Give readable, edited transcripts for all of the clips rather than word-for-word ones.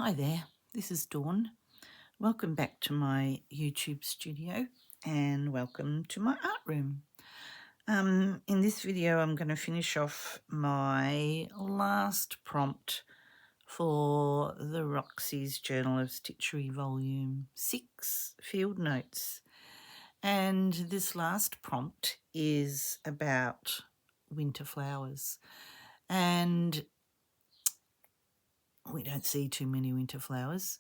Hi there, this is Dawn. Welcome back to my YouTube studio and welcome to my art room. In this video, I'm going to finish off my last prompt for the Roxy's Journal of Stitchery Volume 6 Field Notes. And this last prompt is about winter flowers. And we don't see too many winter flowers.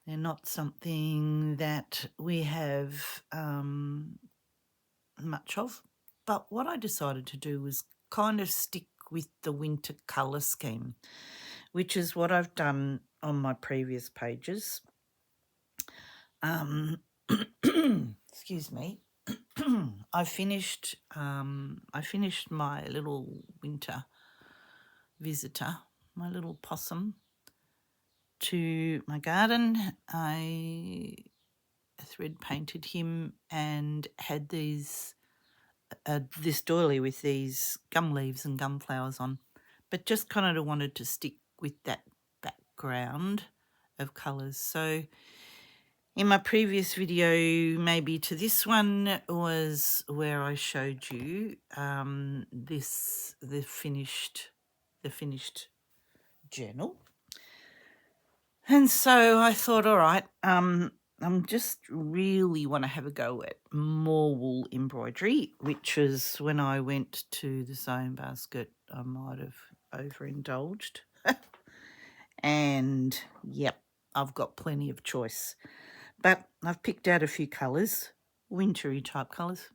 They're not something that we have much of. But what I decided to do was kind of stick with the winter colour scheme, which is what I've done on my previous pages. Excuse me. I finished my little winter visitor, my little possum, to my garden. I thread painted him and had this doily with these gum leaves and gum flowers on, but just kind of wanted to stick with that background of colours. So in my previous video, maybe to this one, was where I showed you the finished journal. And so I thought, all right, I'm just really want to have a go at more wool embroidery, which is when I went to the sewing basket, I might have overindulged. And yep, I've got plenty of choice. But I've picked out a few colours, wintry type colours.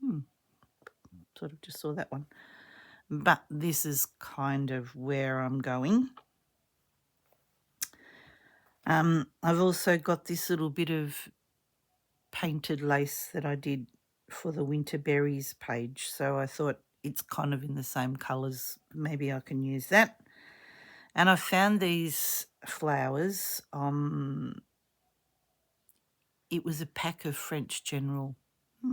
Sort of just saw that one. But this is kind of where I'm going. I've also got this little bit of painted lace that I did for the winter berries page, so I thought it's kind of in the same colours, maybe I can use that. And I found these flowers, it was a pack of French General,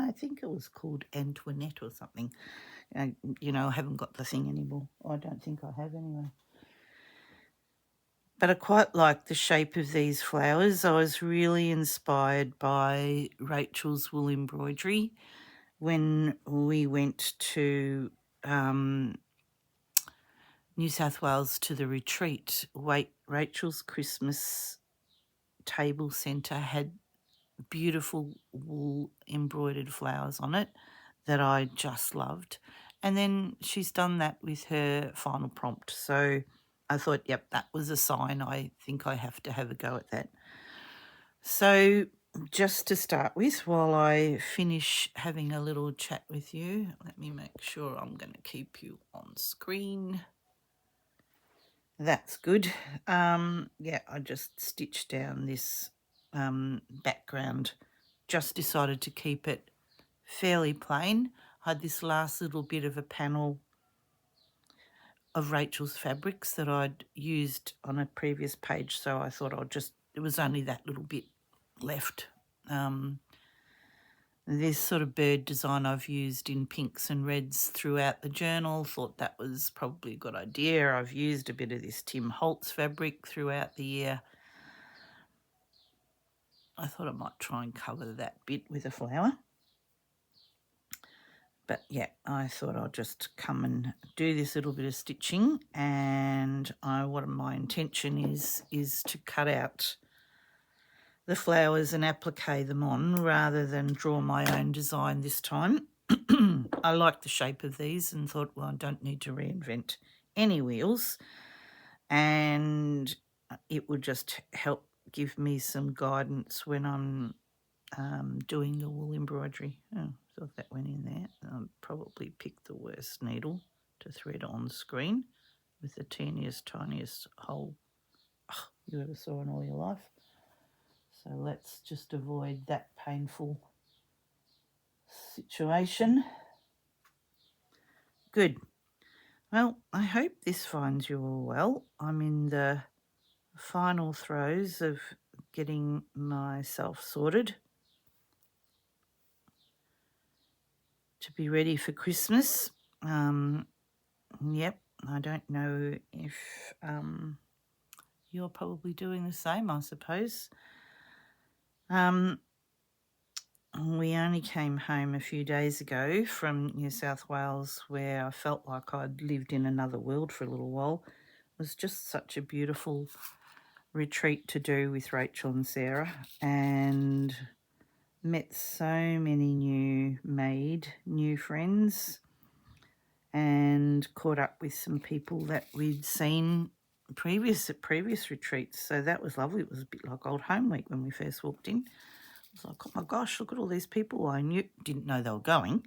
I think it was called Antoinette or something. I haven't got the thing anymore. I don't think I have anyway. But I quite like the shape of these flowers. I was really inspired by Rachel's wool embroidery when we went to New South Wales to the retreat. Rachel's Christmas table centre had beautiful wool embroidered flowers on it that I just loved. And then she's done that with her final prompt. So I thought, yep, that was a sign. I think I have to have a go at that. So just to start with, while I finish having a little chat with you, let me make sure I'm going to keep you on screen. That's good. Yeah, I just stitched down this background. Just decided to keep it fairly plain. I had this last little bit of a panel of Rachel's fabrics that I'd used on a previous page, so I thought it was only that little bit left. This sort of bird design I've used in pinks and reds throughout the journal. Thought that was probably a good idea. I've used a bit of this Tim Holtz fabric throughout the year. I thought I might try and cover that bit with a flower. But yeah, I thought I'll just come and do this little bit of stitching, and what my intention is to cut out the flowers and applique them on rather than draw my own design this time. I like the shape of these and thought, well, I don't need to reinvent any wheels, and it would just help give me some guidance when I'm doing the wool embroidery. Oh, thought that went in there. I'll probably pick the worst needle to thread on screen with the teeniest, tiniest hole you ever saw in all your life. So let's just avoid that painful situation. Good. Well, I hope this finds you all well. I'm in the final throes of getting myself sorted to be ready for Christmas. Yep, I don't know if you're probably doing the same, I suppose. We only came home a few days ago from New South Wales, where I felt like I'd lived in another world for a little while. It was just such a beautiful retreat to do with Rachel and Sarah, and met so many new friends, and caught up with some people that we'd seen at previous retreats. So that was lovely. It was a bit like Old Home Week when we first walked in. I was like, oh my gosh, look at all these people I didn't know they were going.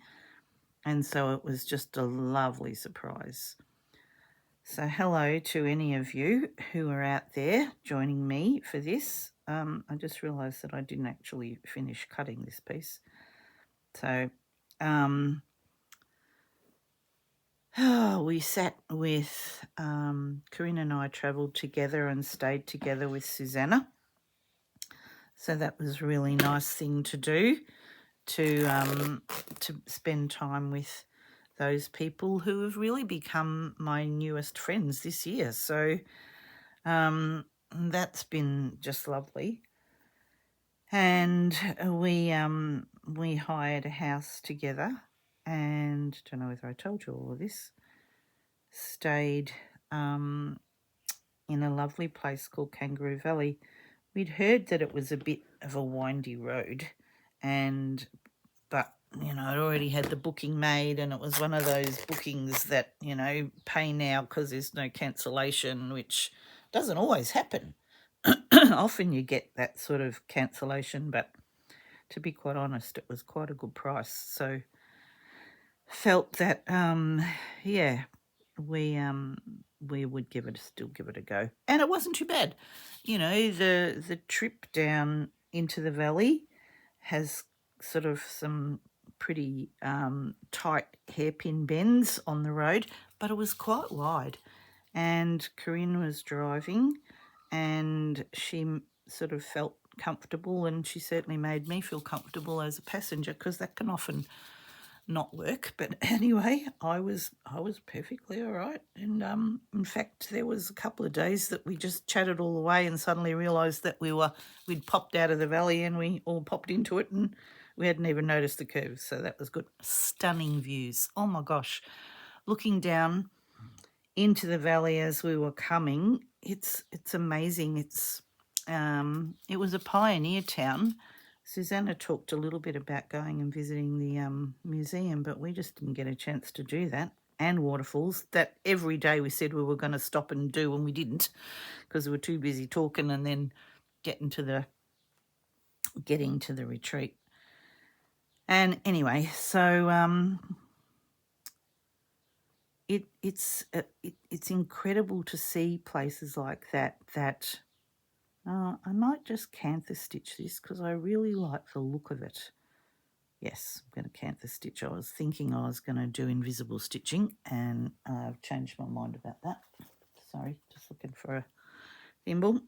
And so it was just a lovely surprise. So hello to any of you who are out there joining me for this. I just realised that I didn't actually finish cutting this piece. So we sat with, Corinne and I travelled together and stayed together with Susanna. So that was a really nice thing to do, to spend time with those people who have really become my newest friends this year. So that's been just lovely. And we hired a house together, and I don't know whether I told you all of this. Stayed in a lovely place called Kangaroo Valley. We'd heard that it was a bit of a windy road, but you know, I'd already had the booking made, and it was one of those bookings that, you know, pay now because there's no cancellation, which doesn't always happen. Often you get that sort of cancellation, but to be quite honest, it was quite a good price. So felt that, we would still give it a go, and it wasn't too bad. You know, the trip down into the valley has sort of some pretty tight hairpin bends on the road, but it was quite wide. And Corinne was driving, and she sort of felt comfortable, and she certainly made me feel comfortable as a passenger, because that can often not work. But anyway, I was perfectly all right. And in fact, there was a couple of days that we just chatted all the way, and suddenly realised that we'd popped out of the valley, and we all popped into it, and we hadn't even noticed the curves. So that was good. Stunning views. Oh my gosh, looking down into the valley as we were coming, it's amazing. It was a pioneer town. Susanna talked a little bit about going and visiting the museum, but we just didn't get a chance to do that. And waterfalls that every day we said we were going to stop and do, and we didn't, because we were too busy talking and then getting to the retreat. And anyway, so it's incredible to see places like that. I might just canthus stitch this because I really like the look of it. Yes, I'm going to canthus stitch. I was thinking I was going to do invisible stitching, and I've changed my mind about that. Sorry, just looking for a thimble.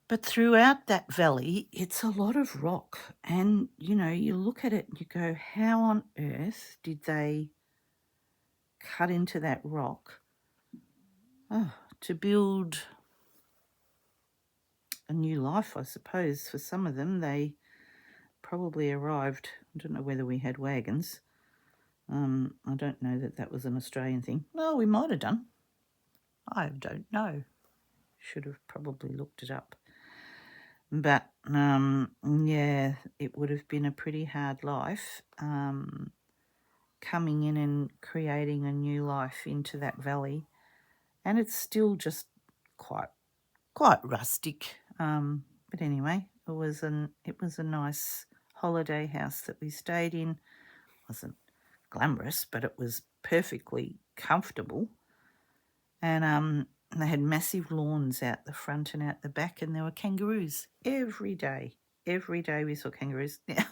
But throughout that valley, it's a lot of rock. And, you know, you look at it and you go, how on earth did they cut into that rock to build a new life, I suppose? For some of them, they probably arrived, I don't know whether we had wagons. I don't know that was an Australian thing. Well, we might have done. I don't know. Should have probably looked it up. But, yeah, it would have been a pretty hard life coming in and creating a new life into that valley. And it's still just quite rustic. But anyway, it was a nice holiday house that we stayed in. It wasn't glamorous, but it was perfectly comfortable. And they had massive lawns out the front and out the back, and there were kangaroos every day. Every day we saw kangaroos. Now,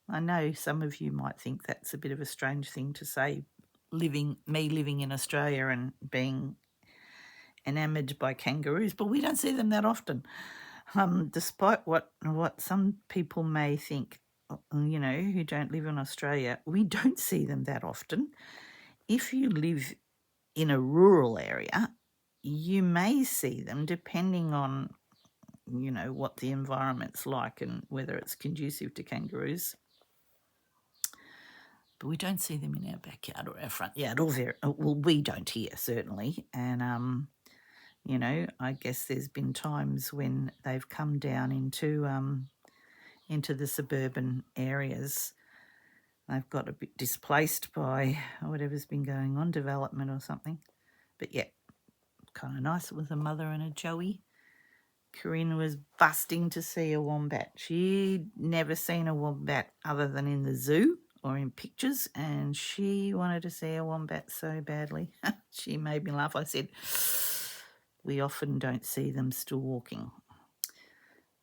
I know some of you might think that's a bit of a strange thing to say, living in Australia and being enamoured by kangaroos, but we don't see them that often. Despite what some people may think, you know, who don't live in Australia, we don't see them that often. If you live in a rural area, you may see them depending on, you know, what the environment's like and whether it's conducive to kangaroos. But we don't see them in our backyard or our front yard, or well, we don't here, certainly. And, you know, I guess there's been times when they've come down into the suburban areas. They've got a bit displaced by whatever's been going on, development or something. But yeah, kind of nice. It was a mother and a Joey. Corinne was busting to see a wombat. She'd never seen a wombat other than in the zoo or in pictures, and she wanted to see a wombat so badly. She made me laugh. I said, we often don't see them still walking.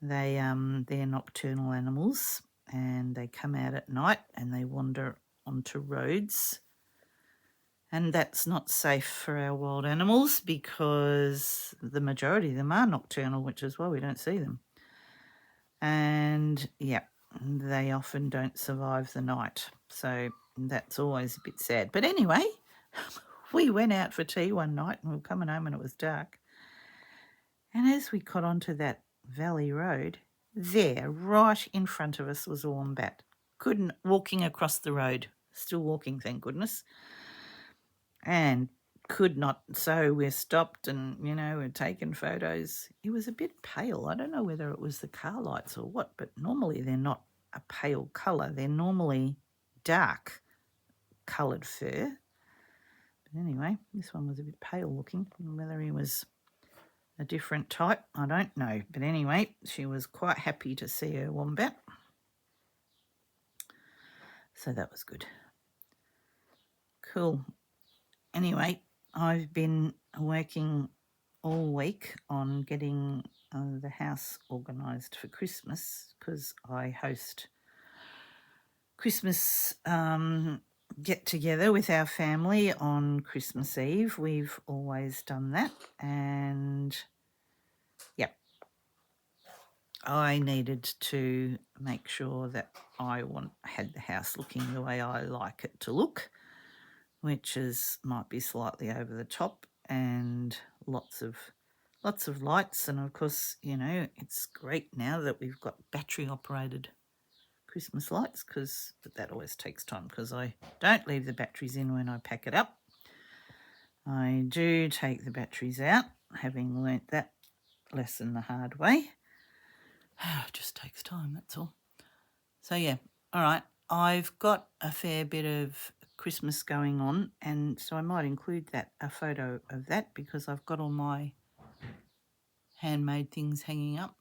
They're nocturnal animals, and they come out at night and they wander onto roads. And that's not safe for our wild animals because the majority of them are nocturnal, which is why we don't see them. And yeah, they often don't survive the night. So that's always a bit sad. But anyway, we went out for tea one night and we were coming home and it was dark. And as we got onto that valley road, there, right in front of us, was a wombat. Walking across the road, still walking, thank goodness. And could not, so we stopped and, you know, we're taking photos. It was a bit pale. I don't know whether it was the car lights or what, but normally they're not a pale colour. They're normally dark coloured fur. But anyway, this one was a bit pale looking. Whether he was a different type, I don't know. But anyway, she was quite happy to see her wombat. So that was good. Cool. Anyway, I've been working all week on getting the house organised for Christmas because I host Christmas get together with our family on Christmas Eve. We've always done that, and yep, I needed to make sure that I had the house looking the way I like it to look, which might be slightly over the top and lots of lights. And of course, you know, it's great now that we've got battery operated Christmas lights, but that always takes time because I don't leave the batteries in when I pack it up. I do take the batteries out, having learnt that lesson the hard way. It just takes time, that's all. So yeah, all right, I've got a fair bit of Christmas going on, and so I might include a photo of that because I've got all my handmade things hanging up.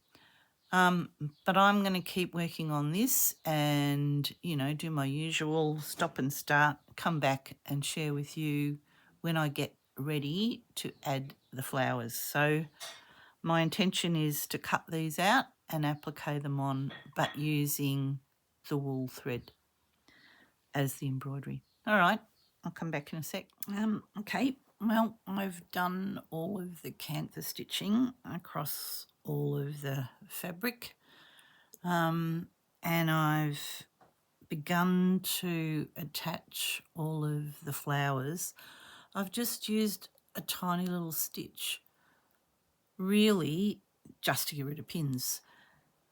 But I'm going to keep working on this and, you know, do my usual stop and start, come back and share with you when I get ready to add the flowers. So my intention is to cut these out and applique them on, but using the wool thread as the embroidery. All right, I'll come back in a sec. Okay, well, I've done all of the cantha stitching across all of the fabric, and I've begun to attach all of the flowers. I've just used a tiny little stitch, really just to get rid of pins,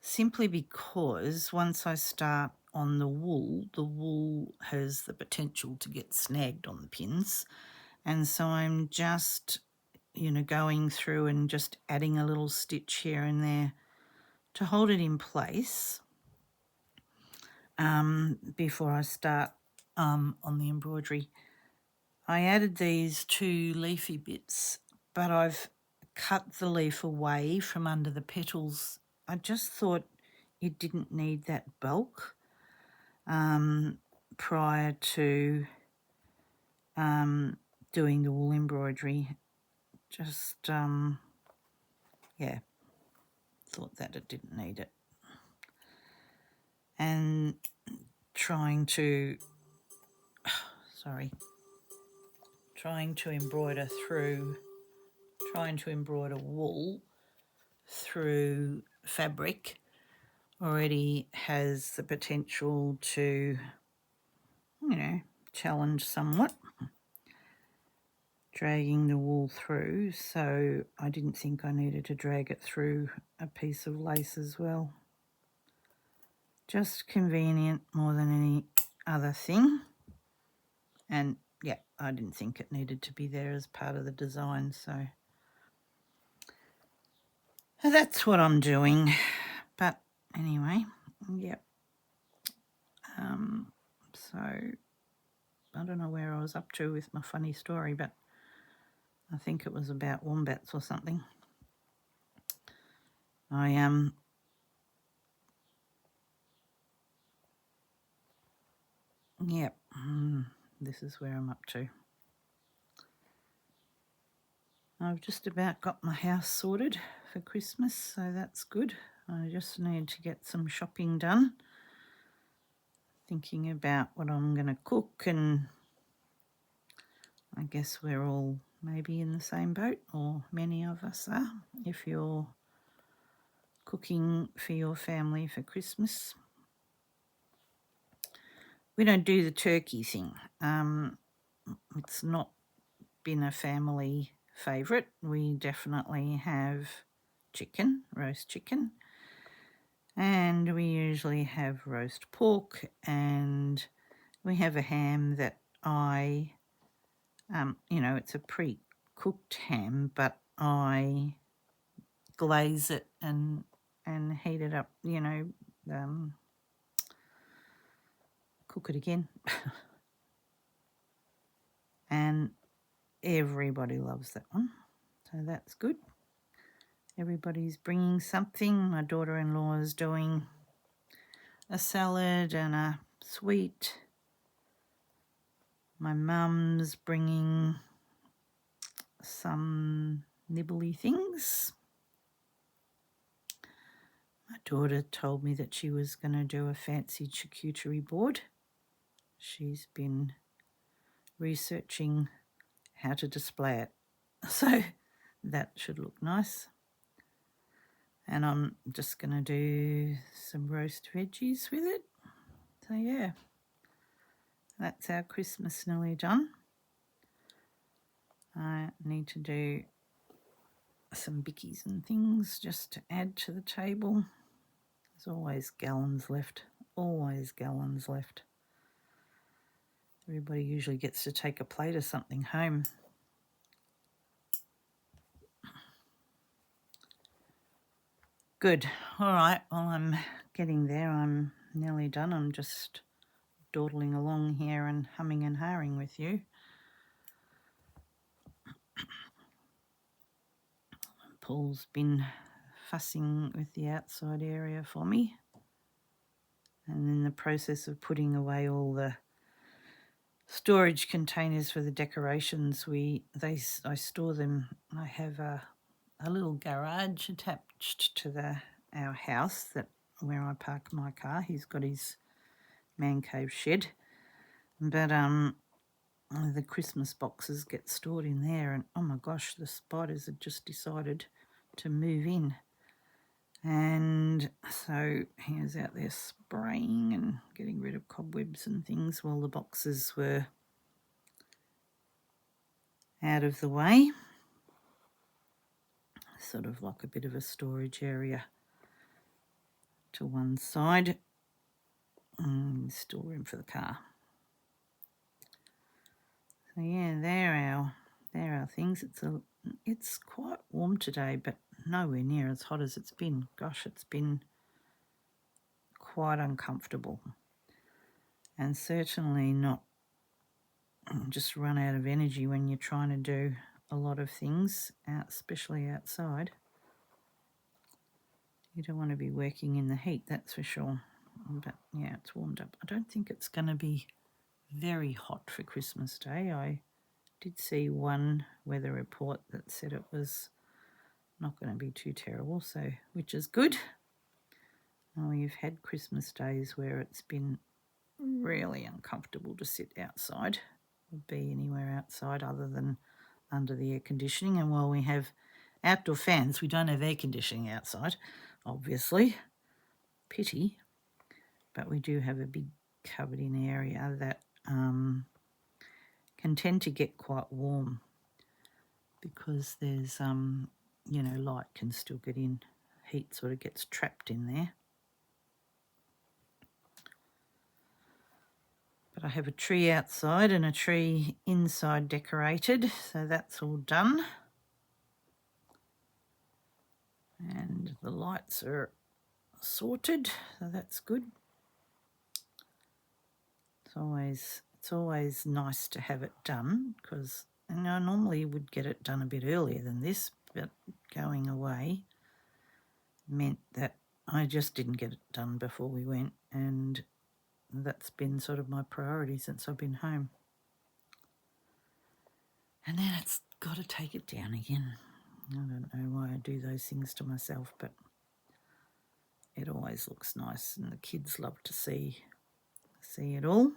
simply because once I start on the wool has the potential to get snagged on the pins. And so I'm just, you know, going through and just adding a little stitch here and there to hold it in place before I start on the embroidery. I added these two leafy bits, but I've cut the leaf away from under the petals. I just thought it didn't need that bulk prior to doing the wool embroidery. Just, yeah, thought that it didn't need it. And trying to embroider wool through fabric already has the potential to, you know, challenge somewhat. dragging the wool through, so I didn't think I needed to drag it through a piece of lace as well. Just convenient more than any other thing. And yeah, I didn't think it needed to be there as part of the design, so that's what I'm doing. But anyway, yep. So I don't know where I was up to with my funny story, but I think it was about wombats or something. Yep, this is where I'm up to. I've just about got my house sorted for Christmas, so that's good. I just need to get some shopping done. Thinking about what I'm going to cook, and I guess we're all maybe in the same boat, or many of us are, if you're cooking for your family for Christmas. We don't do the turkey thing. It's not been a family favourite. We definitely have chicken, roast chicken, and we usually have roast pork, and we have a ham that it's a pre-cooked ham, but I glaze it and heat it up, cook it again. And everybody loves that one, so that's good. Everybody's bringing something. My daughter-in-law is doing a salad and a sweet. My mum's bringing some nibbly things. My daughter told me that she was going to do a fancy charcuterie board. She's been researching how to display it, so that should look nice. And I'm just going to do some roast veggies with it. So yeah, that's our Christmas nearly done. I need to do some bickies and things just to add to the table. There's always gallons left, always gallons left. Everybody usually gets to take a plate of something home. Good. All right, well, I'm getting there. I'm nearly done. I'm just dawdling along here and humming and hawing with you. Paul's been fussing with the outside area for me, and in the process of putting away all the storage containers for the decorations, I store them. I have a little garage attached to our house where I park my car. He's got his man cave shed, but the Christmas boxes get stored in there, and oh my gosh, the spiders have just decided to move in. And so he was out there spraying and getting rid of cobwebs and things while the boxes were out of the way. Sort of like a bit of a storage area to one side. Still room for the car. So yeah, they're our things. It's quite warm today, but nowhere near as hot as it's been. Gosh, it's been quite uncomfortable, and certainly not just run out of energy when you're trying to do a lot of things, especially outside. You don't want to be working in the heat, that's for sure. But yeah, it's warmed up. I don't think it's going to be very hot for Christmas Day. I did see one weather report that said it was not going to be too terrible, so which is good. And we've had Christmas days where it's been really uncomfortable to sit outside or be anywhere outside other than under the air conditioning. And while we have outdoor fans, we don't have air conditioning outside, obviously. Pity. But we do have a big covered-in area that can tend to get quite warm. because there's, you know, light can still get in. Heat sort of gets trapped in there. But I have a tree outside and a tree inside decorated, so that's all done. And the lights are sorted, so that's good. It's always nice to have it done, because I normally would get it done a bit earlier than this, but going away meant that I just didn't get it done before we went, and that's been sort of my priority since I've been home. And then it's got to take it down again. I don't know why I do those things to myself, but it always looks nice, and the kids love to see it all.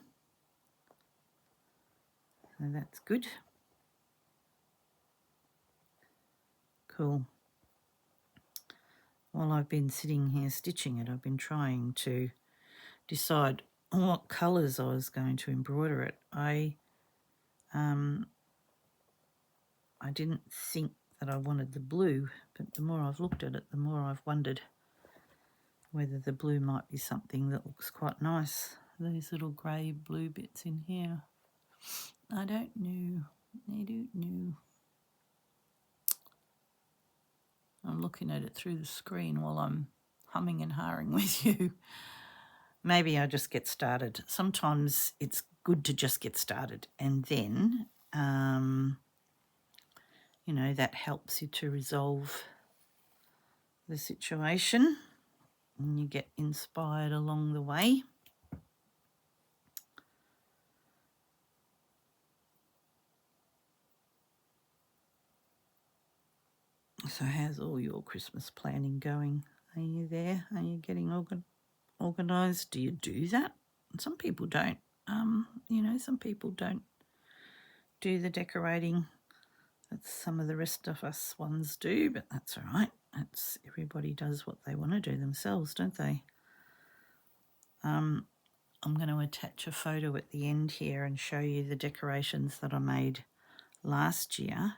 So that's good. Cool. While I've been sitting here stitching it, I've been trying to decide on what colours I was going to embroider it. I didn't think that I wanted the blue, but the more I've looked at it, the more I've wondered whether the blue might be something that looks quite nice. These little grey blue bits in here. I don't know. I'm looking at it through the screen while I'm humming and hawing with you. Maybe I just get started. Sometimes it's good to just get started, and then, you know, that helps you to resolve the situation and you get inspired along the way. So how's all your Christmas planning going? Are you there? Are you getting organised? Do you do that? Some people don't. You know, some people don't do the decorating. That's some of the rest of us ones do, but that's all right. Everybody does what they want to do themselves, don't they? I'm going to attach a photo at the end here and show you the decorations that I made last year.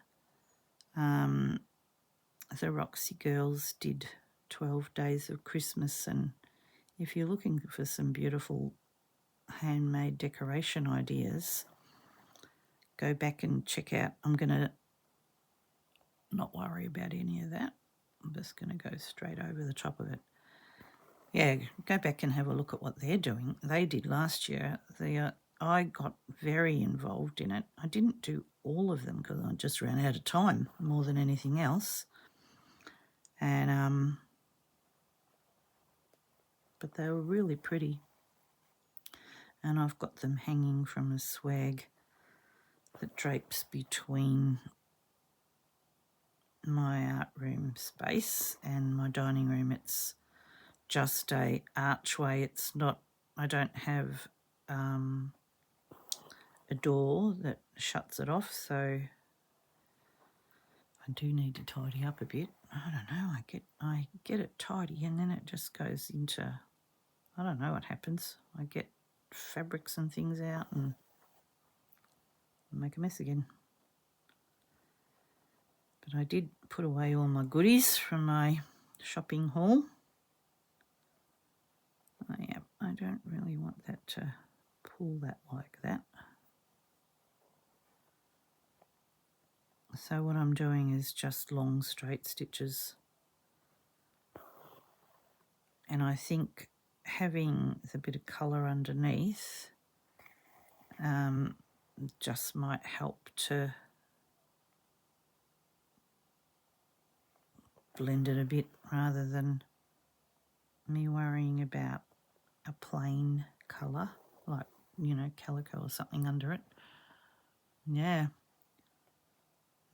The Roxy girls did 12 Days of Christmas, and if you're looking for some beautiful handmade decoration ideas, go back and check out. I'm going to not worry about any of that. I'm just going to go straight over the top of it. Yeah, go back and have a look at what they're doing. They did last year. I got very involved in it. I didn't do all of them because I just ran out of time more than anything else. And but they were really pretty. And I've got them hanging from a swag that drapes between my art room space and my dining room. It's just a archway. It's not, I don't have a door that shuts it off, so I do need to tidy up a bit. I don't know, I get it tidy and then it just goes into, I don't know what happens. I get fabrics and things out and make a mess again. But I did put away all my goodies from my shopping haul. Oh, yeah, I don't really want that to pull that like that. So what I'm doing is just long straight stitches. And I think having the bit of colour underneath just might help to blend it a bit rather than me worrying about a plain colour, like, you know, calico or something under it. Yeah,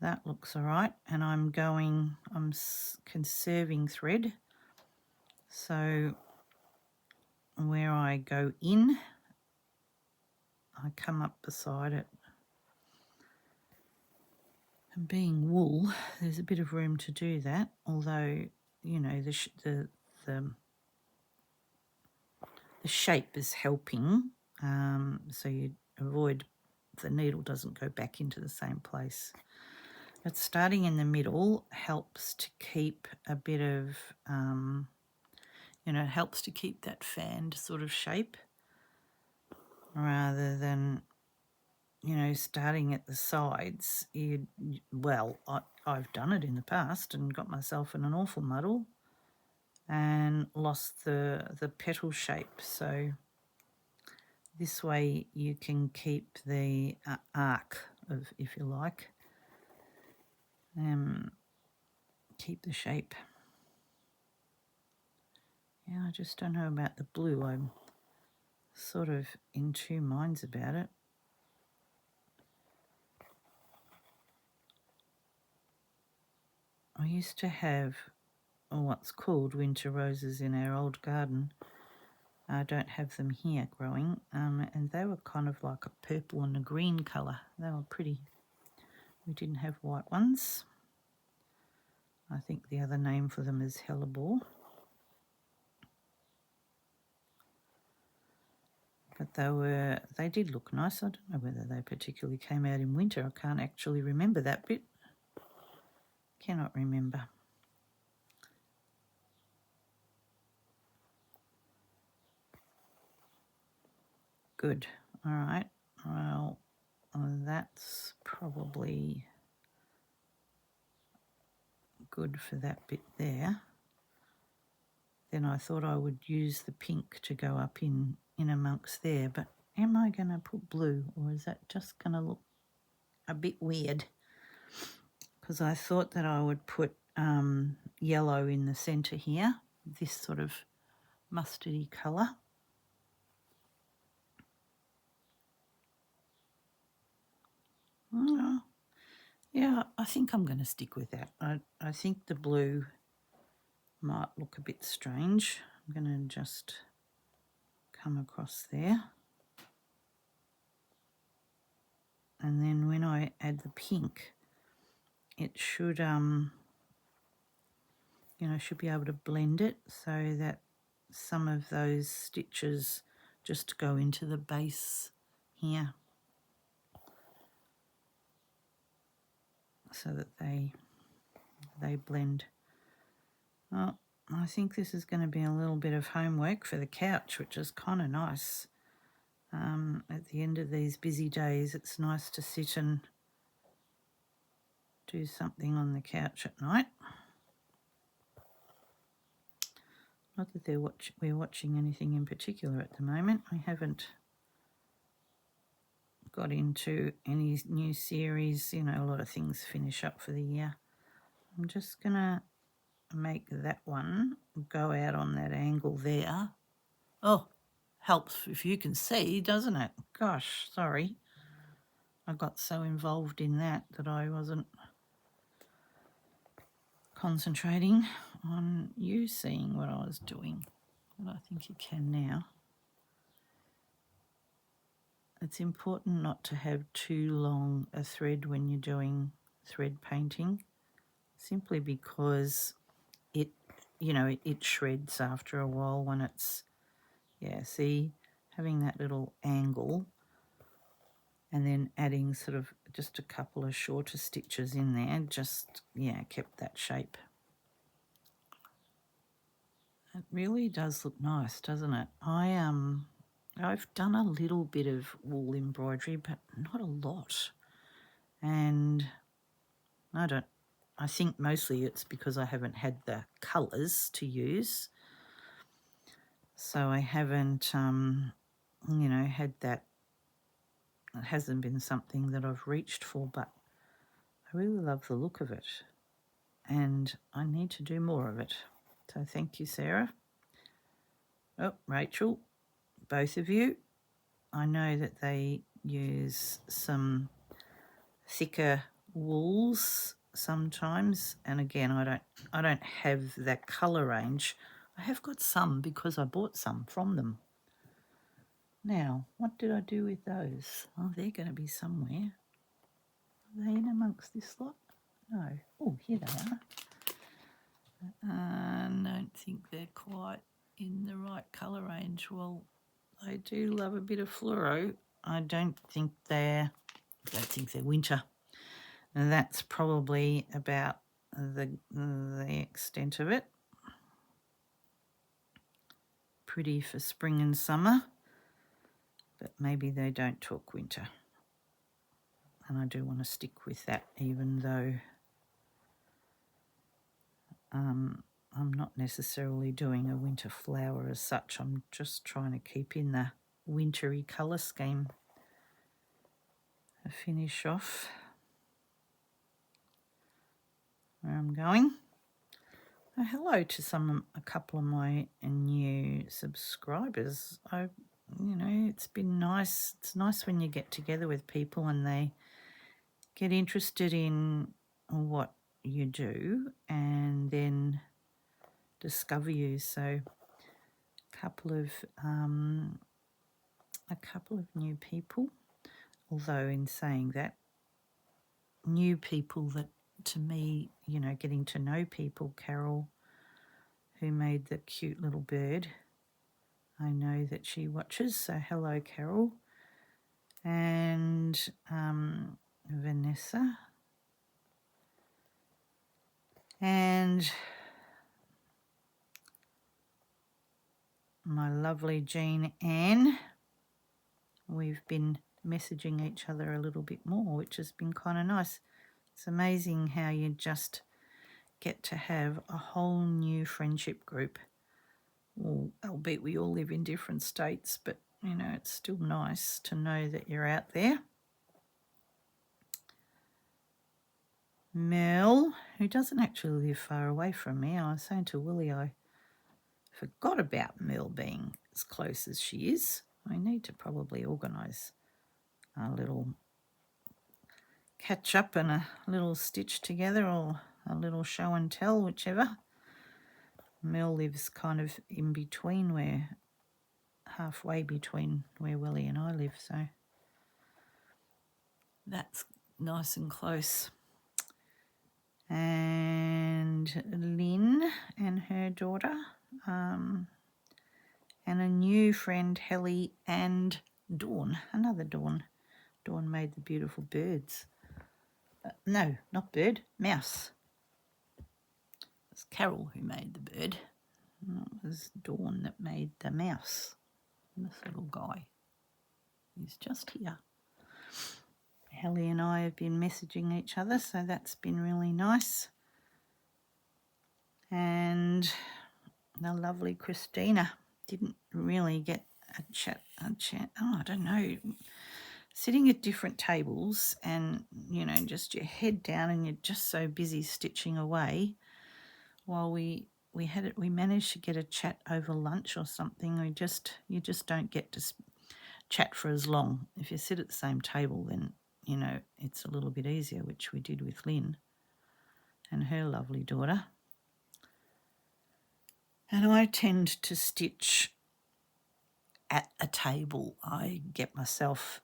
that looks all right. And I'm conserving thread. So where I go in, I come up beside it. And being wool, there's a bit of room to do that, although, you know, the shape is helping, so you avoid, the needle doesn't go back into the same place. But starting in the middle helps to keep a bit of, helps to keep that fanned sort of shape rather than, starting at the sides. I've done it in the past and got myself in an awful muddle and lost the petal shape. So this way you can keep the arc of, if you like, keep the shape. Yeah, I just don't know about the blue. I'm sort of in two minds about it. I used to have what's called winter roses in our old garden. I don't have them here growing, and they were kind of like a purple and a green colour. They were pretty. We didn't have white ones. I think the other name for them is hellebore. But they did look nice. I don't know whether they particularly came out in winter. I can't actually remember that bit. Cannot remember. Good. All right. Well, that's probably good for that bit there. Then I thought I would use the pink to go up in amongst there, but am I going to put blue, or is that just going to look a bit weird? Because I thought that I would put yellow in the centre here, this sort of mustardy colour. Yeah, I think I'm going to stick with that. I think the blue might look a bit strange. I'm going to just come across there. And then when I add the pink, it should, should be able to blend it so that some of those stitches just go into the base here so that they blend. Well, I think this is going to be a little bit of homework for the couch, which is kind of nice. At the end of these busy days, it's nice to sit and do something on the couch at night. Not that we're watching anything in particular at the moment. I haven't got into any new series. A lot of things finish up for the year. I'm just going to make that one go out on that angle there. Oh, helps if you can see, doesn't it? Gosh, sorry. I got so involved in that I wasn't concentrating on you seeing what I was doing. But I think you can now. It's important not to have too long a thread when you're doing thread painting, simply because it shreds after a while when it's, see, having that little angle and then adding sort of just a couple of shorter stitches in there just, kept that shape. It really does look nice, doesn't it? I've done a little bit of wool embroidery, but not a lot. And I think mostly it's because I haven't had the colours to use. So I haven't, had that. It hasn't been something that I've reached for, but I really love the look of it. And I need to do more of it. So thank you, Sarah. Oh, Rachel, both of you. I know that they use some thicker wools sometimes, and again, I don't have that colour range. I have got some because I bought some from them. Now, what did I do with those? Oh, they're going to be somewhere. Are they in amongst this lot? No. Oh, here they are. I don't think they're quite in the right colour range. Well, I do love a bit of fluoro. I don't think they're winter. And that's probably about the extent of it. Pretty for spring and summer, but maybe they don't talk winter. And I do want to stick with that, even though I'm not necessarily doing a winter flower as such. I'm just trying to keep in the wintry colour scheme. To finish off where I'm going. Oh, hello to a couple of my new subscribers. It's been nice. It's nice when you get together with people and they get interested in what you do and then discover you. So a couple of new people. Although in saying that, new people that to me, getting to know people, Carol, who made the cute little bird, I know that she watches, so hello, Carol. And Vanessa. And my lovely Jean Ann. We've been messaging each other a little bit more, which has been kind of nice. It's amazing how you just get to have a whole new friendship group. Well, albeit we all live in different states, but it's still nice to know that you're out there. Mel, who doesn't actually live far away from me. I was saying to Willie, I forgot about Mel being as close as she is. I need to probably organise a little catch up and a little stitch together, or a little show and tell, whichever. Mel lives kind of in between, halfway between where Willie and I live, so that's nice and close. And Lynn and her daughter, and a new friend, Helly, and Dawn, another Dawn. Dawn made the beautiful birds. No, not bird, mouse. It's Carol who made the bird. And it was Dawn that made the mouse. This little guy. He's just here. Helly and I have been messaging each other, so that's been really nice. And the lovely Christina didn't really get a chat. Oh, I don't know. Sitting at different tables and, just your head down and you're just so busy stitching away. While we managed to get a chat over lunch or something. You just don't get to chat for as long. If you sit at the same table, then, it's a little bit easier, which we did with Lynn and her lovely daughter. And I tend to stitch at a table. I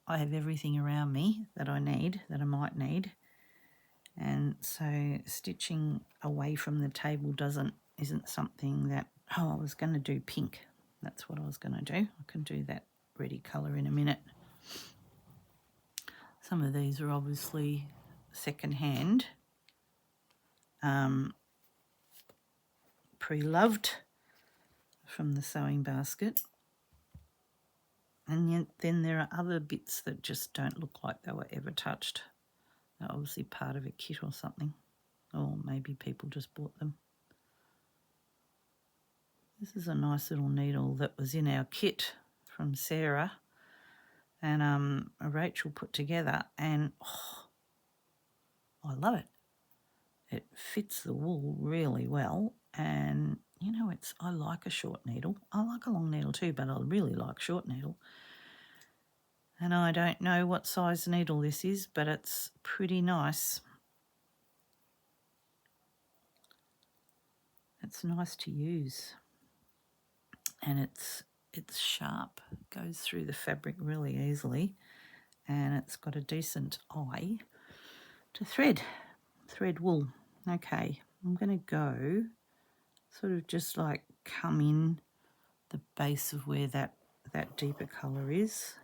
have everything around me that I might need. And so stitching away from the table isn't something that, I was going to do pink. That's what I was going to do. I can do that ready colour in a minute. Some of these are obviously second-hand, pre-loved from the sewing basket. And yet then there are other bits that just don't look like they were ever touched. They're obviously part of a kit or something. Or maybe people just bought them. This is a nice little needle that was in our kit from Sarah and Rachel put together, and I love it. It fits the wool really well, and I like a short needle. I like a long needle too, but I really like short needle. And I don't know what size needle this is, but it's pretty nice. It's nice to use. And it's sharp, goes through the fabric really easily, and it's got a decent eye to thread wool. Okay, I'm going to go sort of just like come in the base of where that deeper colour is.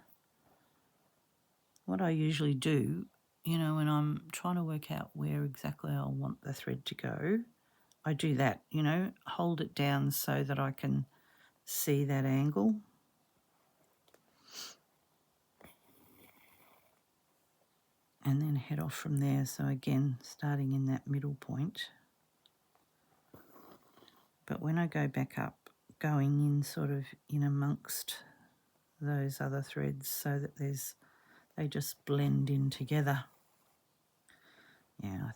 What I usually do you know, when I'm trying to work out where exactly I want the thread to go, I do that, you know, hold it down so that I can see that angle. And then head off from there. So again, starting in that middle point. But when I go back up, going in sort of in amongst those other threads so that they just blend in together. Yeah,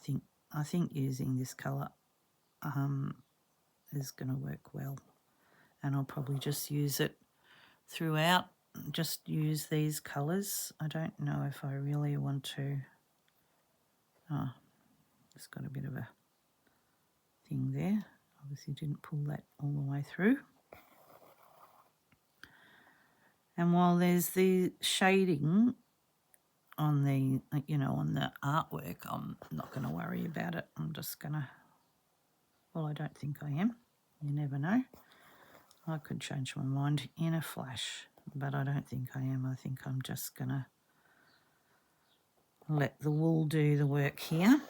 I think using this colour is going to work well. And I'll probably just use it throughout, just use these colours. I don't know if I really want to... Oh, it's got a bit of a thing there. Obviously didn't pull that all the way through. And while there's the shading on the, you know, on the artwork, I'm not going to worry about it. I'm just going to, well, I don't think I am. You never know. I could change my mind in a flash, but I don't think I am. I think I'm just going to let the wool do the work here.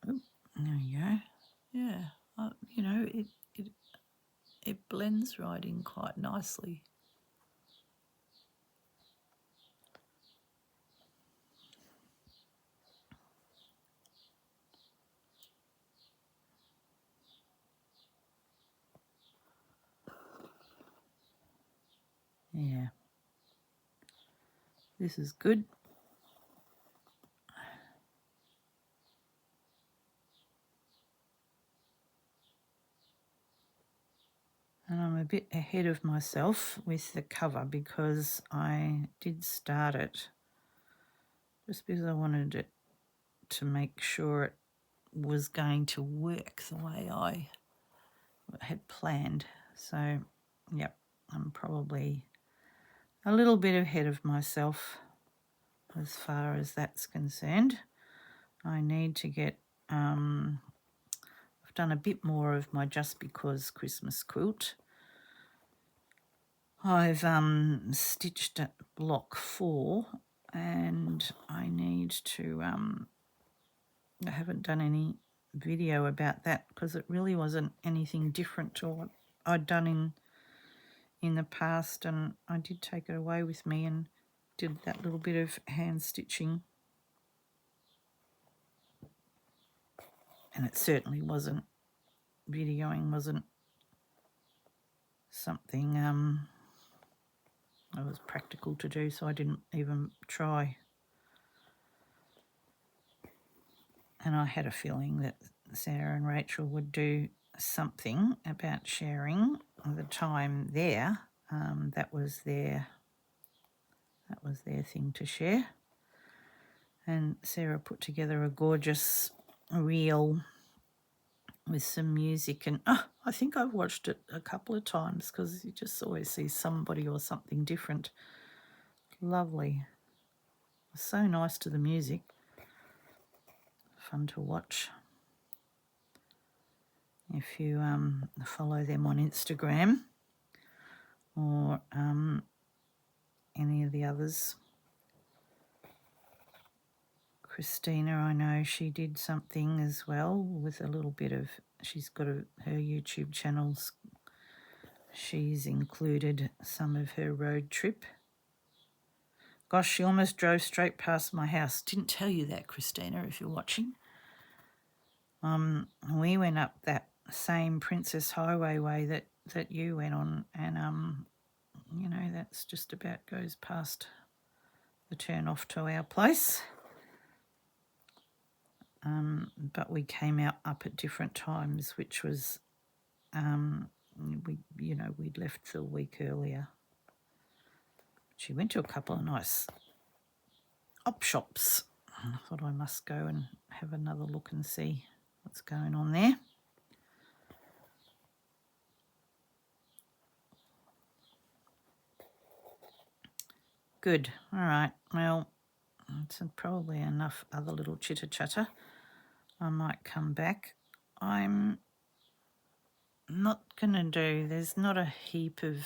Oop, there we go. Yeah, you know, it blends right in quite nicely. Yeah, this is good. And I'm a bit ahead of myself with the cover because I did start it just because I wanted it to make sure it was going to work the way I had planned. So, yep, I'm probably a little bit ahead of myself as far as that's concerned. I need to get, I've done a bit more of my Just Because Christmas quilt. I've stitched at block 4 and I need to, I haven't done any video about that because it really wasn't anything different to what I'd done in the past, and I did take it away with me and did that little bit of hand stitching, and it certainly wasn't, videoing wasn't something it was practical to do, so I didn't even try. And I had a feeling that Sarah and Rachel would do something about sharing the time there. That was their thing to share. And Sarah put together a gorgeous reel with some music, and I think I've watched it a couple of times because you just always see somebody or something different. Lovely. So nice to the music. Fun to watch. If you follow them on Instagram or any of the others. Christina, I know she did something as well with a little bit of, she's got her YouTube channels. She's included some of her road trip. Gosh, she almost drove straight past my house. Didn't tell you that, Christina, if you're watching. We went up that same Princess Highway way that you went on, and you know, that's just about goes past the turn off to our place. But we came out up at different times, which was, we'd left the week earlier. She went to a couple of nice op shops. I thought I must go and have another look and see what's going on there. Good. All right. Well, it's probably enough other little chitter chatter. I might come back. I'm not going to do, there's not a heap of,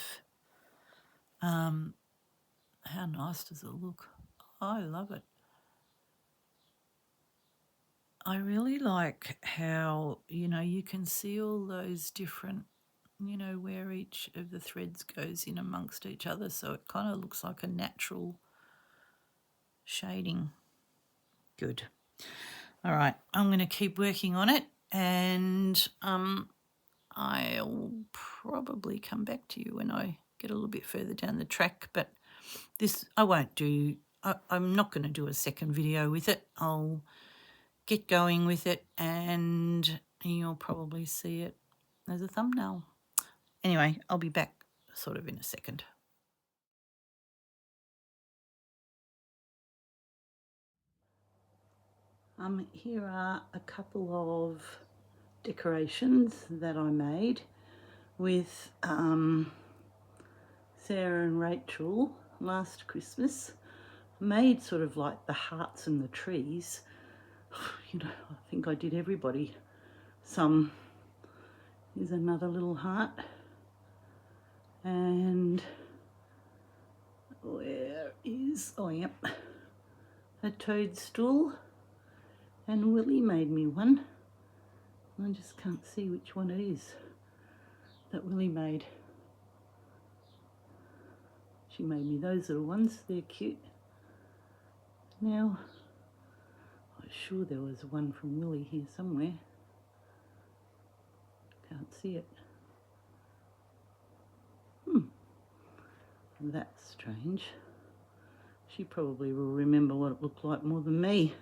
how nice does it look? I love it. I really like how, you know, you can see all those different, you know, where each of the threads goes in amongst each other. So it kind of looks like a natural shading. Good. All right, I'm going to keep working on it, and I'll probably come back to you when I get a little bit further down the track. But this I won't do. I'm not going to do a second video with it. I'll get going with it, and you'll probably see it as a thumbnail. Anyway, I'll be back sort of in a second. Here are a couple of decorations that I made with Sarah and Rachel last Christmas. I made sort of like the hearts and the trees. You know, I think I did everybody some. Here's another little heart. And where is, oh yeah, a toadstool. And Willie made me one. I just can't see which one it is that Willie made. She made me those little ones, they're cute. Now, I'm sure there was one from Willie here somewhere. Can't see it. That's strange. She probably will remember what it looked like more than me,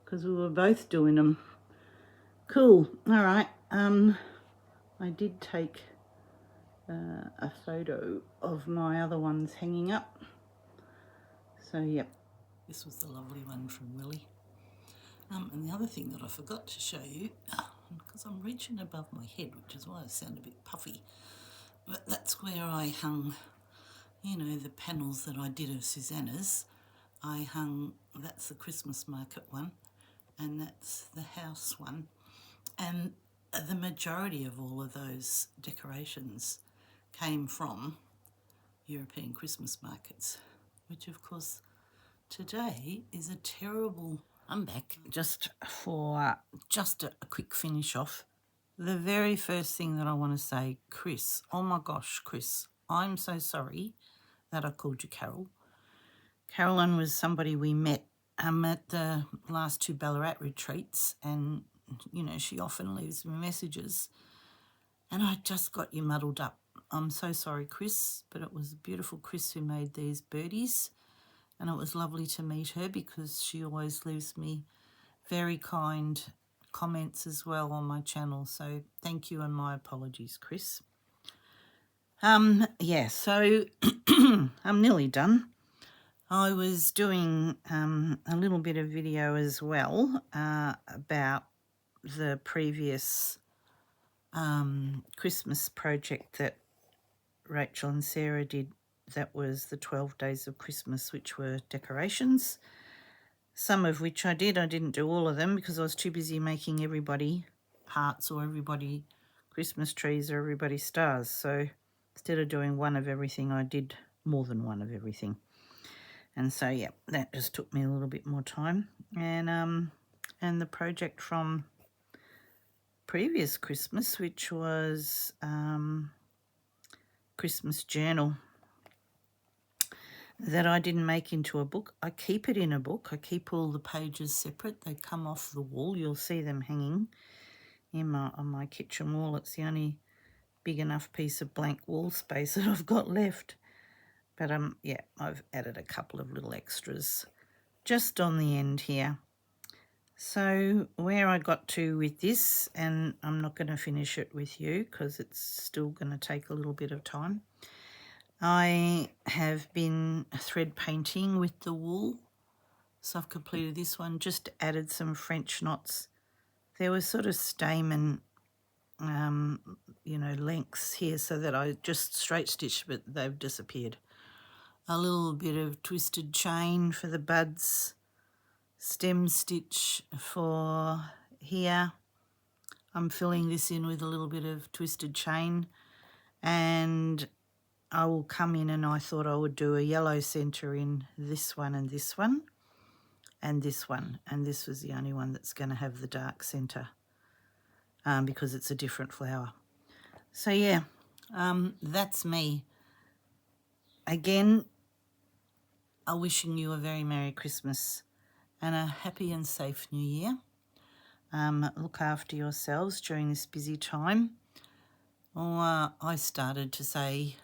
because we were both doing them. Cool. All right. I did take a photo of my other ones hanging up. So, yep. This was the lovely one from Willie. And the other thing that I forgot to show you, because I'm reaching above my head, which is why I sound a bit puffy, but that's where I hung, you know, the panels that I did of Susanna's. I hung, that's the Christmas market one, and that's the house one. And the majority of all of those decorations came from European Christmas markets, which of course today is a terrible... I'm back just for a quick finish off. The very first thing that I want to say, Chris, oh my gosh, Chris, I'm so sorry that I called you Carol. Carolyn was somebody we met at the last 2 Ballarat retreats, and, you know, she often leaves me messages, and I just got you muddled up. I'm so sorry, Chris, but it was beautiful Chris who made these birdies, and it was lovely to meet her because she always leaves me very kind comments as well on my channel. So thank you and my apologies, Chris. Yeah, so I'm nearly done. I was doing a little bit of video as well about the previous Christmas project that Rachel and Sarah did. That was the 12 Days of Christmas, which were decorations. Some of which I did. I didn't do all of them because I was too busy making everybody hearts or everybody Christmas trees or everybody stars. So instead of doing one of everything, I did more than one of everything. And so, yeah, that just took me a little bit more time. And the project from previous Christmas, which was Christmas journal, that I didn't make into a book. I keep it in a book. I keep all the pages separate. They come off the wall. You'll see them hanging on my kitchen wall. It's the only big enough piece of blank wall space that I've got left. But yeah, I've added a couple of little extras just on the end here. So where I got to with this, and I'm not going to finish it with you because it's still going to take a little bit of time. I have been thread painting with the wool. So I've completed this one, just added some French knots. There were sort of stamen, you know, lengths here so that I just straight stitched, but they've disappeared. a little bit of twisted chain for the buds, stem stitch for here. I'm filling this in with a little bit of twisted chain, and I will come in, and I thought I would do a yellow centre in this one and this one and this one, and this was the only one that's going to have the dark centre because it's a different flower. So yeah, that's me. Again, I'm wishing you a very Merry Christmas and a happy and safe New Year. Look after yourselves during this busy time. I started to say,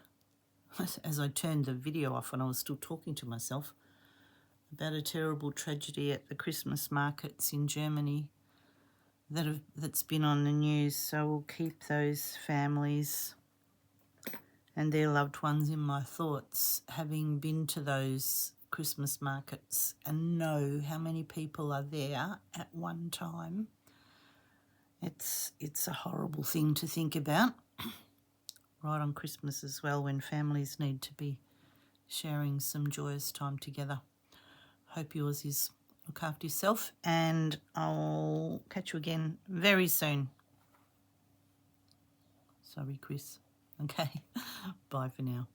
as I turned the video off when I was still talking to myself, about a terrible tragedy at the Christmas markets in Germany that's been on the news. So we'll keep those families and their loved ones in my thoughts, having been to those Christmas markets and know how many people are there at one time. It's a horrible thing to think about, right on Christmas as well, when families need to be sharing some joyous time together. Hope yours is. Look after yourself, and I'll catch you again very soon. Sorry, Chris. Okay, bye for now.